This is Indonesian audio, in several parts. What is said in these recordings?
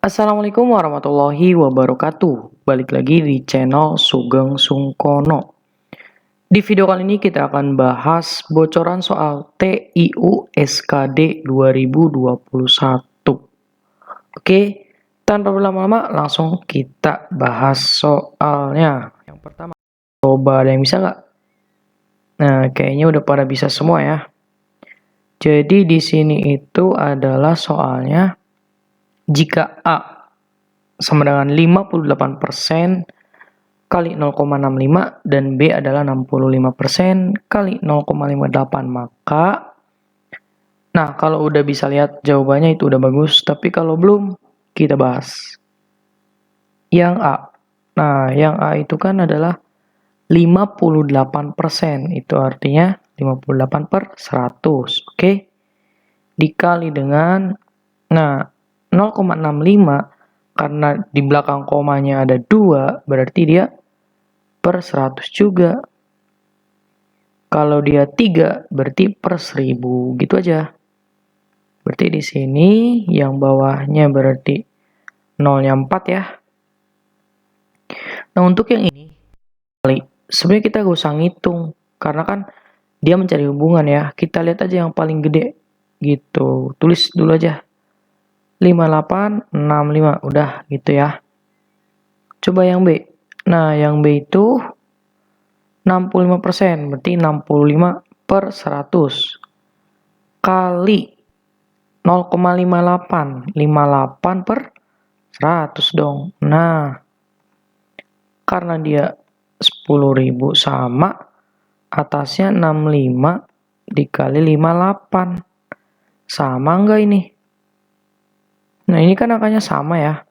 Assalamualaikum warahmatullahi wabarakatuh. Balik lagi di channel Sugeng Sungkono. Di video kali ini kita akan bahas bocoran soal TIU SKD 2021. Oke, tanpa berlama-lama langsung kita bahas soalnya. Yang pertama, coba ada yang bisa nggak? Nah, kayaknya udah pada bisa semua ya. Jadi di sini itu adalah soalnya jika A sama dengan 58% kali 0,65 dan B adalah 65% kali 0,58, maka kalau udah bisa lihat jawabannya itu udah bagus, tapi kalau belum kita bahas yang A. Nah, yang A itu kan adalah 58%, itu artinya 58 per 100, oke? Dikali dengan 0,65, karena di belakang komanya ada 2, berarti dia per 100 juga. Kalau dia 3, berarti per 1000, gitu aja. Berarti di sini yang bawahnya berarti 0-nya 4 ya. Nah, untuk yang ini, sebenarnya kita gak usah ngitung, karena kan dia mencari hubungan ya. Kita lihat aja yang paling gede, gitu. Tulis dulu aja. 5865, udah gitu ya. Coba yang B. Nah, yang B itu 65%, berarti 65 per 100 kali 0,58, 58 per 100 dong. Nah, karena dia 10.000 sama, atasnya 65 dikali 58. Sama enggak ini? Nah, ini kan angkanya sama ya.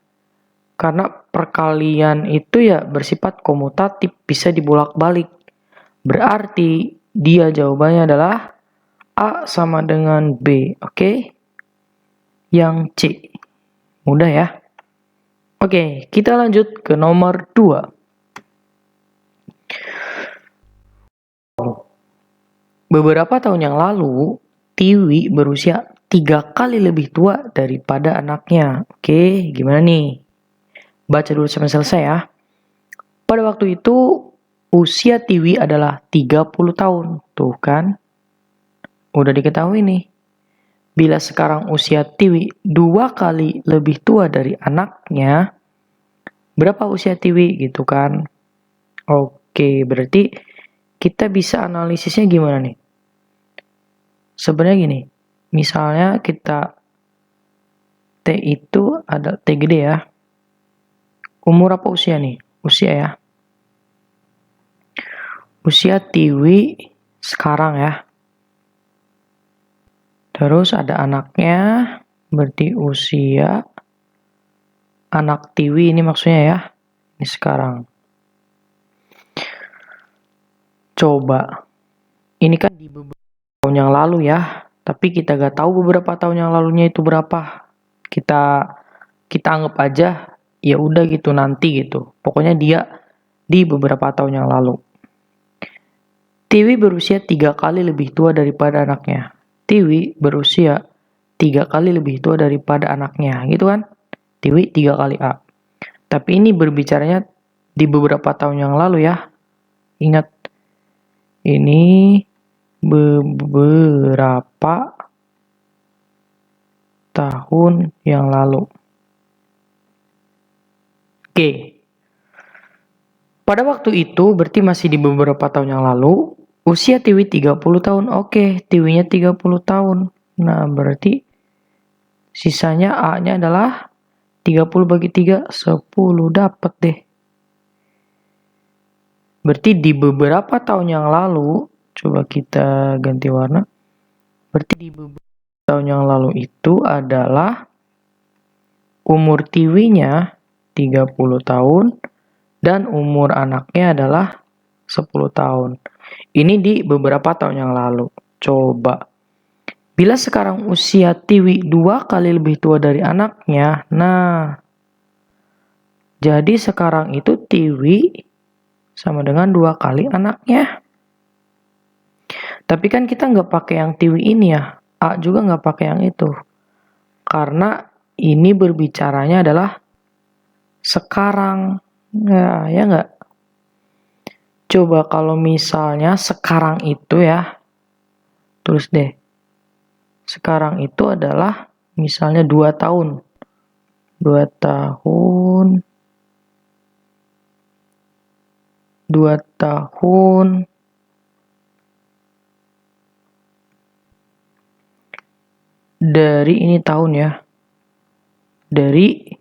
Karena perkalian itu ya bersifat komutatif, bisa dibolak-balik. Berarti dia jawabannya adalah A sama dengan B, oke? Yang C. Mudah ya. Oke, kita lanjut ke nomor 2. Beberapa tahun yang lalu, Tiwi berusia 3 kali lebih tua daripada anaknya. Oke, gimana nih? Baca dulu sampai selesai ya. Pada waktu itu, usia Tiwi adalah 30 tahun. Tuh kan? Udah diketahui nih. Bila sekarang usia Tiwi 2 kali lebih tua dari anaknya, berapa usia Tiwi gitu kan? Oke, berarti kita bisa analisisnya gimana nih? Sebenarnya gini, misalnya kita T itu ada T gede ya. Umur apa usia nih? Usia ya. Usia Tiwi sekarang ya. Terus ada anaknya, berarti usia anak Tiwi ini maksudnya ya. Ini sekarang. Coba, ini kan di beberapa tahun yang lalu ya. Tapi kita gak tahu beberapa tahun yang lalunya itu berapa. Kita anggap aja ya udah gitu nanti gitu. Pokoknya dia di beberapa tahun yang lalu. Tiwi berusia 3 kali lebih tua daripada anaknya. Tiwi berusia 3 kali lebih tua daripada anaknya, gitu kan? Tiwi 3 kali A. Tapi ini berbicaranya di beberapa tahun yang lalu ya. Ingat, ini beberapa tahun yang lalu. Oke. Pada waktu itu berarti masih di beberapa tahun yang lalu, usia Tiwi 30 tahun. Oke, Tiwinya 30 tahun. Nah, berarti sisanya A-nya adalah 30 bagi 3, 10. Dapat deh. Berarti di beberapa tahun yang lalu, coba kita ganti warna. Berarti di beberapa tahun yang lalu itu adalah umur Tiwinya 30 tahun dan umur anaknya adalah 10 tahun. Ini di beberapa tahun yang lalu. Coba. Bila sekarang usia Tiwi 2 kali lebih tua dari anaknya, nah, jadi sekarang itu Tiwi sama dengan 2 kali anaknya. Tapi kan kita nggak pakai yang Tiwi ini ya. A juga nggak pakai yang itu. Karena ini berbicaranya adalah sekarang. Ya nggak? Coba kalau misalnya sekarang itu ya, tulis deh. Sekarang itu adalah misalnya 2 tahun. 2 tahun. 2 tahun. Dari ini tahun ya. Dari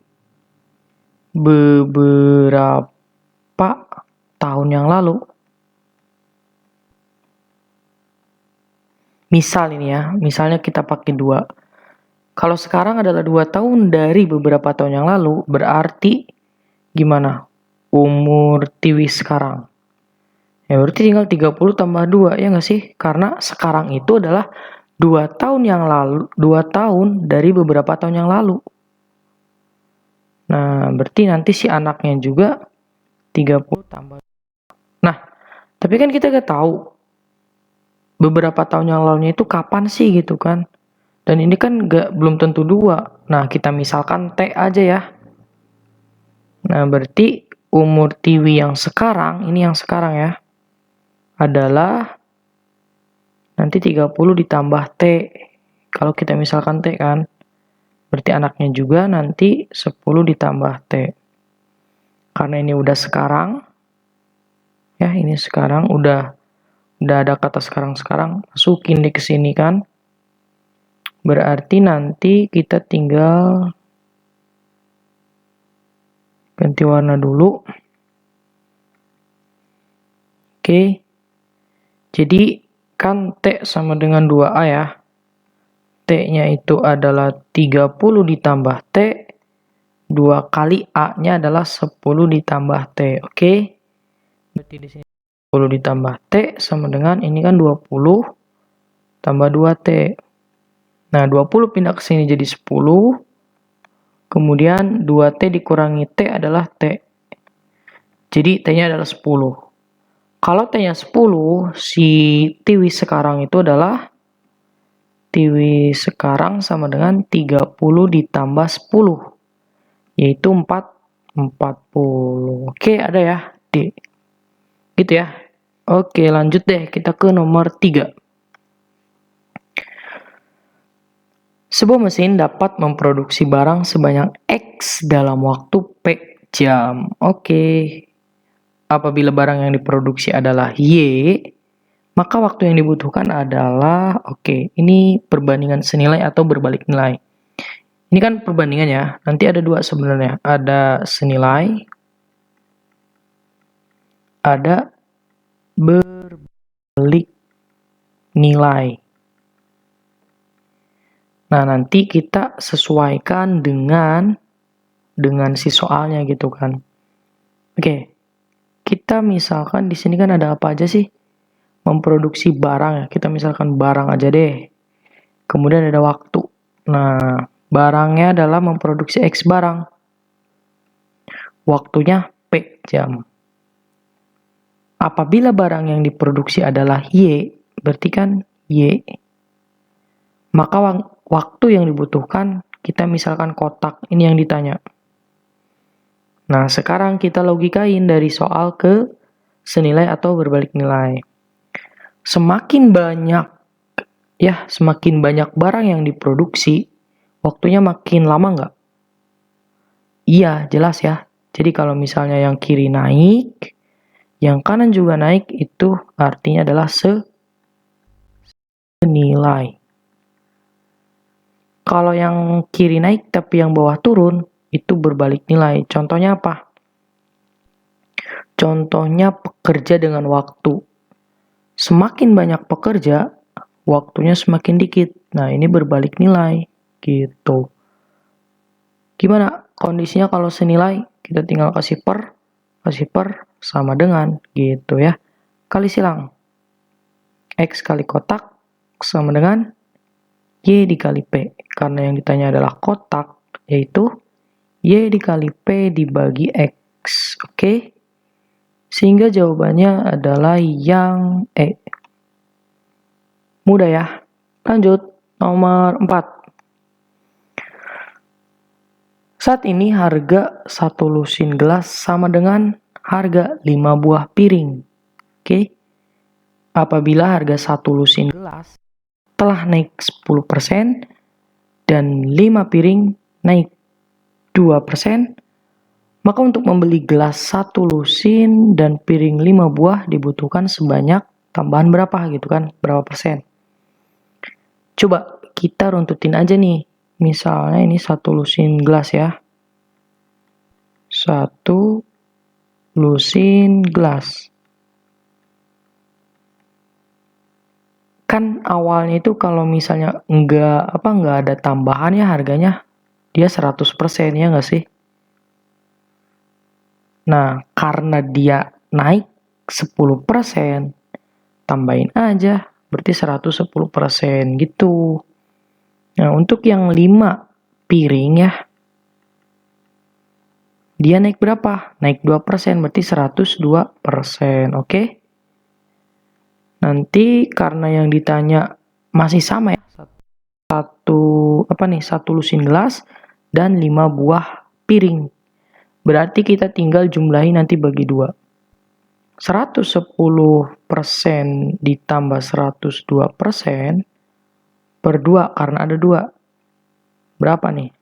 beberapa tahun yang lalu. Misal ini ya, misalnya kita pakai 2. Kalau sekarang adalah 2 tahun dari beberapa tahun yang lalu, berarti gimana? Umur Tiwi sekarang. Ya berarti tinggal 30 tambah 2, ya nggak sih? Karena sekarang itu adalah 2 tahun yang lalu, 2 tahun dari beberapa tahun yang lalu. Nah, berarti nanti si anaknya juga 30 tambah. Nah, tapi kan kita gak tahu beberapa tahun yang lalunya itu kapan sih gitu kan. Dan ini kan belum tentu 2. Nah, kita misalkan T aja ya. Nah, berarti umur Tiwi yang sekarang, ini yang sekarang ya, adalah nanti 30 ditambah T. Kalau kita misalkan T kan, berarti anaknya juga nanti 10 ditambah T. Karena ini udah sekarang, ya ini sekarang udah ada kata sekarang-sekarang, masukin di kesini kan. Berarti nanti kita tinggal ganti warna dulu. Oke. Jadi kan T sama dengan 2A ya. T-nya itu adalah 30 ditambah T. 2 kali A-nya adalah 10 ditambah T. Oke. Berarti di sini 10 ditambah T sama dengan ini kan 20 tambah 2T. Nah, 20 pindah ke sini jadi 10. Kemudian 2T dikurangi T adalah T. Jadi T-nya adalah 10. Kalau T-nya 10, si Tiwi sekarang itu adalah Tiwi sekarang sama dengan 30 ditambah 10. Yaitu 40. Oke, ada ya, D. Gitu ya. Oke, lanjut deh. Kita ke nomor 3. Sebuah mesin dapat memproduksi barang sebanyak X dalam waktu P jam. Oke. Apabila barang yang diproduksi adalah Y, maka waktu yang dibutuhkan adalah, oke, ini perbandingan senilai atau berbalik nilai. Ini kan perbandingan ya. Nanti ada 2 sebenarnya. Ada senilai, ada berbalik nilai. Nah, nanti kita sesuaikan dengan si soalnya gitu kan. Oke. Kita misalkan di sini kan ada apa aja sih? Memproduksi barang ya. Kita misalkan barang aja deh. Kemudian ada waktu. Nah, barangnya adalah memproduksi X barang. Waktunya P jam. Apabila barang yang diproduksi adalah Y, berarti kan Y. Maka waktu yang dibutuhkan, kita misalkan kotak, ini yang ditanya. Nah, sekarang kita logikain dari soal ke senilai atau berbalik nilai. Semakin banyak barang yang diproduksi, waktunya makin lama nggak? Iya, jelas ya. Jadi kalau misalnya yang kiri naik, yang kanan juga naik, itu artinya adalah senilai. Kalau yang kiri naik tapi yang bawah turun, itu berbalik nilai. Contohnya apa? Contohnya pekerja dengan waktu. Semakin banyak pekerja, waktunya semakin dikit. Nah, ini berbalik nilai. Gitu. Gimana kondisinya kalau senilai? Kita tinggal kasih per sama dengan. Gitu ya. Kali silang. X kali kotak sama dengan Y dikali P. Karena yang ditanya adalah kotak, yaitu Y dikali P dibagi X. Oke? Sehingga jawabannya adalah yang E. Mudah ya? Lanjut, nomor 4. Saat ini harga 1 lusin gelas sama dengan harga 5 buah piring. Oke. Apabila harga 1 lusin gelas telah naik 10% dan 5 piring naik 2%, maka untuk membeli gelas 1 lusin dan piring 5 buah dibutuhkan sebanyak tambahan berapa gitu kan, berapa persen. Coba kita runtutin aja nih. Misalnya ini 1 lusin gelas ya. 1 lusin gelas. Kan awalnya itu kalau misalnya nggak ada tambahan ya harganya dia 100% ya nggak sih? Nah, karena dia naik 10%, tambahin aja, berarti 110% gitu. Nah, untuk yang 5 piring ya, dia naik berapa? Naik 2%, berarti 102%, oke? Nanti karena yang ditanya masih sama ya, satu lusin gelas dan 5 buah piring. Berarti kita tinggal jumlahin nanti bagi 2. 110% ditambah 102% per 2 karena ada 2. Berapa nih?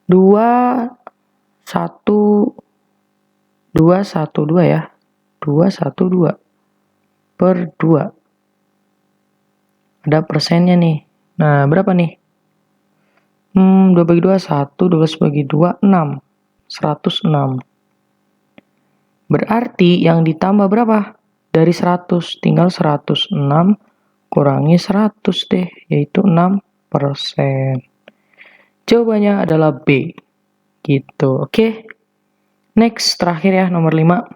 212 ya. 212 per 2. Ada persennya nih. Nah, berapa nih? 2 bagi 2, 1. 12 bagi 2, 6. 106. Berarti yang ditambah berapa? Dari 100, tinggal 106 kurangi 100 deh, yaitu 6%. Jawabannya adalah B. Gitu, oke? Next, terakhir ya, nomor 5.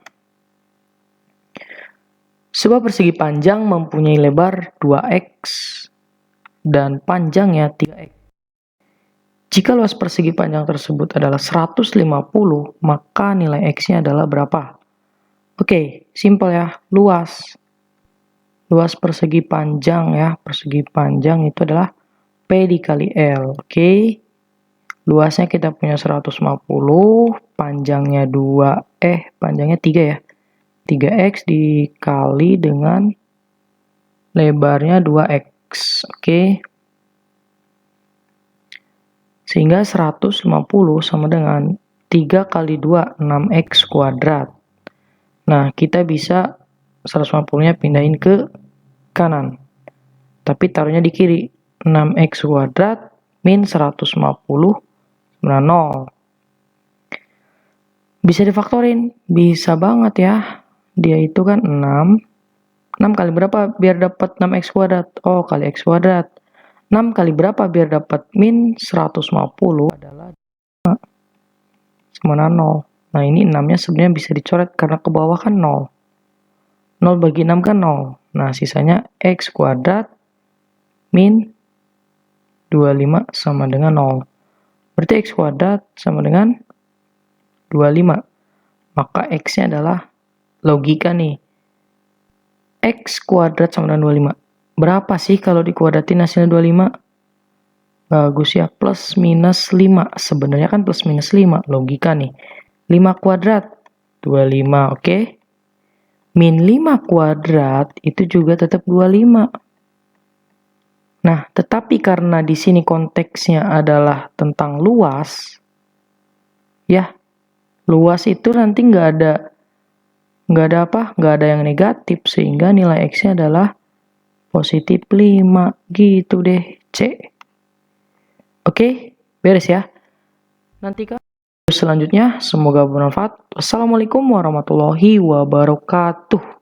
Sebuah persegi panjang mempunyai lebar 2x dan panjangnya 3x. Jika luas persegi panjang tersebut adalah 150, maka nilai x-nya adalah berapa? Oke, simpel ya, luas. Luas persegi panjang ya, persegi panjang itu adalah P dikali L, oke? Luasnya kita punya 150, panjangnya 3 ya. 3x dikali dengan lebarnya 2x, oke? Sehingga 150 sama dengan 3 kali 2, 6x kuadrat. Nah, kita bisa 150-nya pindahin ke kanan. Tapi taruhnya di kiri. 6x kuadrat min 150 sama 0. Bisa difaktorin? Bisa banget ya. Dia itu kan 6. 6 kali berapa biar dapat 6x kuadrat? Oh, kali x kuadrat. 6 kali berapa biar dapat min 150 adalah sama 0. Nah, ini 6-nya sebenarnya bisa dicoret karena ke bawah kan 0. 0 bagi 6 kan 0. Nah, sisanya x kuadrat min 25 sama dengan 0. Berarti x kuadrat sama dengan 25. Maka x-nya adalah logika nih. X kuadrat sama dengan 25. Berapa sih kalau dikuadratin hasilnya 25? Bagus ya, plus minus 5. Sebenarnya kan plus minus 5, logika nih. 5 kuadrat, 25, oke? Min 5 kuadrat itu juga tetap 25. Nah, tetapi karena di sini konteksnya adalah tentang luas, ya, luas itu nanti nggak ada yang negatif, sehingga nilai X-nya adalah positif 5, gitu deh, C. Oke, beres ya. Nantikan selanjutnya, semoga bermanfaat. Wassalamualaikum warahmatullahi wabarakatuh.